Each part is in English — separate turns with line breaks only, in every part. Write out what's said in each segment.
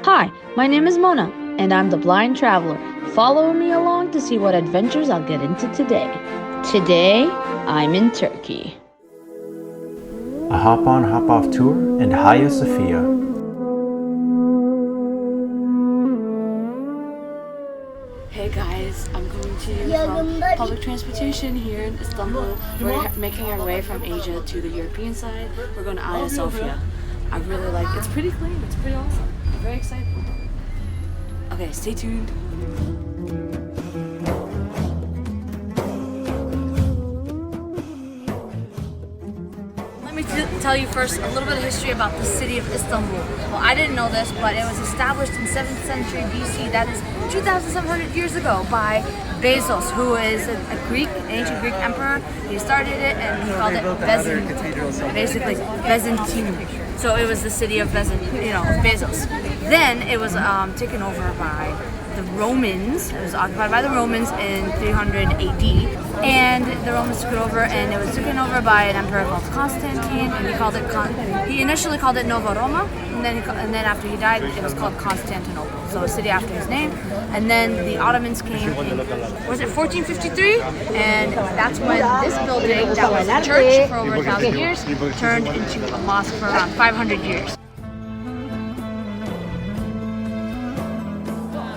Hi, my name is Mona, and I'm the blind traveler. Follow me along to see what adventures I'll get into today. Today, I'm in Turkey.
A hop-on, hop-off tour in Hagia Sophia.
Hey guys, I'm coming to you from public transportation here in Istanbul. We're making our way from Asia to the European side. We're going to Hagia Sophia. I really like it. It's pretty clean. It's pretty awesome. I'm very excited. Okay, stay tuned. Let me tell you first a little bit of history about the city of Istanbul. Well, I didn't know this, but it was established in 7th century BC. That is 2,700 years ago by Bezos, who is a Greek, ancient Greek emperor. He started it and he called it basically Byzantine. So it was the city of Bezos. Then it was taken over by the Romans. It was occupied by the Romans in 300 AD, and the Romans took it over, and it was taken over by an emperor called Constantine, and he initially called it Nova Roma, and then after he died, it was called Constantinople. So a city after his name. And then the Ottomans came in, was it 1453? And that's when this building that was a church for over 1,000 years turned into a mosque for around 500 years.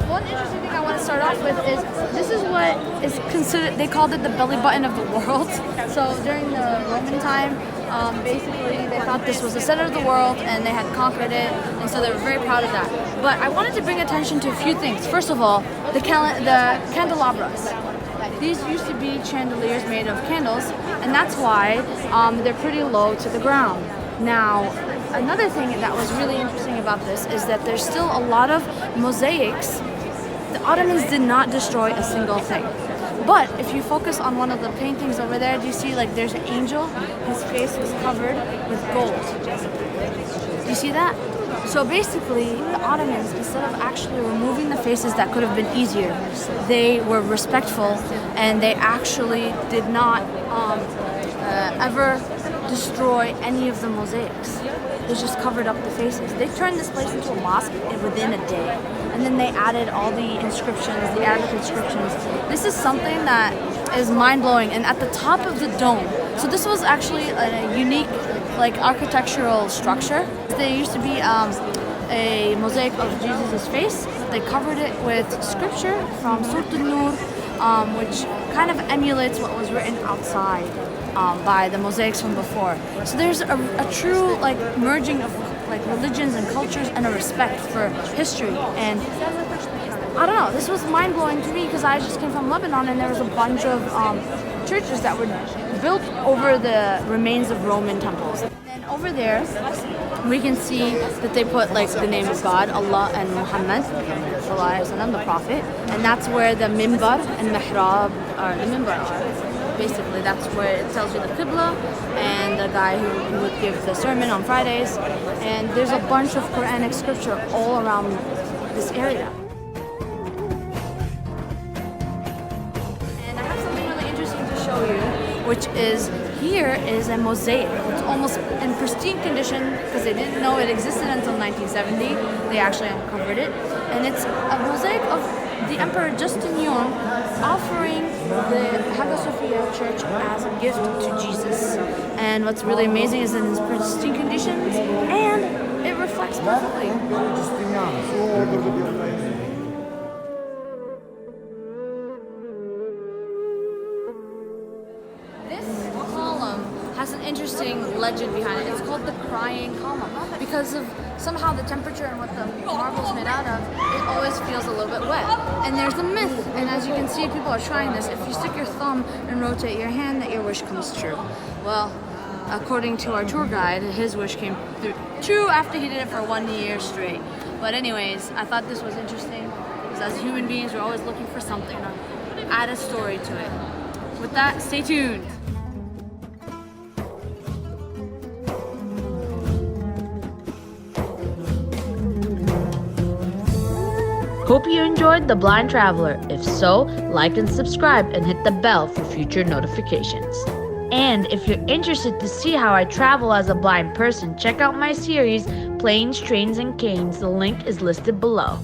One interesting thing I want to start off with is this is what is considered, they called it the belly button of the world. So during the Roman time, basically they thought this was the center of the world and they had conquered it, and so they were very proud of that. But I wanted to bring attention to a few things. First of all, the candelabras. These used to be chandeliers made of candles, and that's why they're pretty low to the ground. Now, another thing that was really interesting about this is that there's still a lot of mosaics. The Ottomans did not destroy a single thing. But if you focus on one of the paintings over there, do you see like there's an angel? His face was covered with gold. Do you see that? So basically, the Ottomans, instead of actually removing the faces that could have been easier, they were respectful and they actually did not ever destroy any of the mosaics. They just covered up the faces. They turned this place into a mosque within a day. And then they added all the inscriptions, the Arabic inscriptions. This is something that is mind-blowing. And at the top of the dome, so this was actually a unique architectural structure. There used to be a mosaic of Jesus' face. They covered it with scripture from Surah An-Nur, which kind of emulates what was written outside by the mosaics from before. So there's a true merging of religions and cultures and a respect for history. And I don't know, this was mind-blowing to me because I just came from Lebanon and there was a bunch of churches that were built over the remains of Roman temples. And over there we can see that they put the name of God, Allah, and Muhammad, the Prophet, and that's where the mimbar and mihrab are. Basically, that's where it tells you the Qibla and the guy who would give the sermon on Fridays. And there's a bunch of Quranic scripture all around this area. And I have something really interesting to show you, which is here is a mosaic. It's almost in pristine condition because they didn't know it existed until 1970. They actually uncovered it. And it's a mosaic of the Emperor Justinian offering the Hagia Sophia church as a gift to Jesus. And what's really amazing is in its pristine conditions and it reflects perfectly. This column has an interesting legend behind it. It's called the crying column because of somehow the temperature and what the marble's made out of, it always feels a little bit wet. And there's a myth, and as you can see, people are trying this. If you stick your thumb and rotate your hand, that your wish comes true. Well, according to our tour guide, his wish came true after he did it for 1 year straight. But anyways, I thought this was interesting because as human beings, we're always looking for something to add a story to it. With that, stay tuned.
Hope you enjoyed The Blind Traveler. If so, like and subscribe and hit the bell for future notifications. And if you're interested to see how I travel as a blind person, check out my series, Planes, Trains, and Canes. The link is listed below.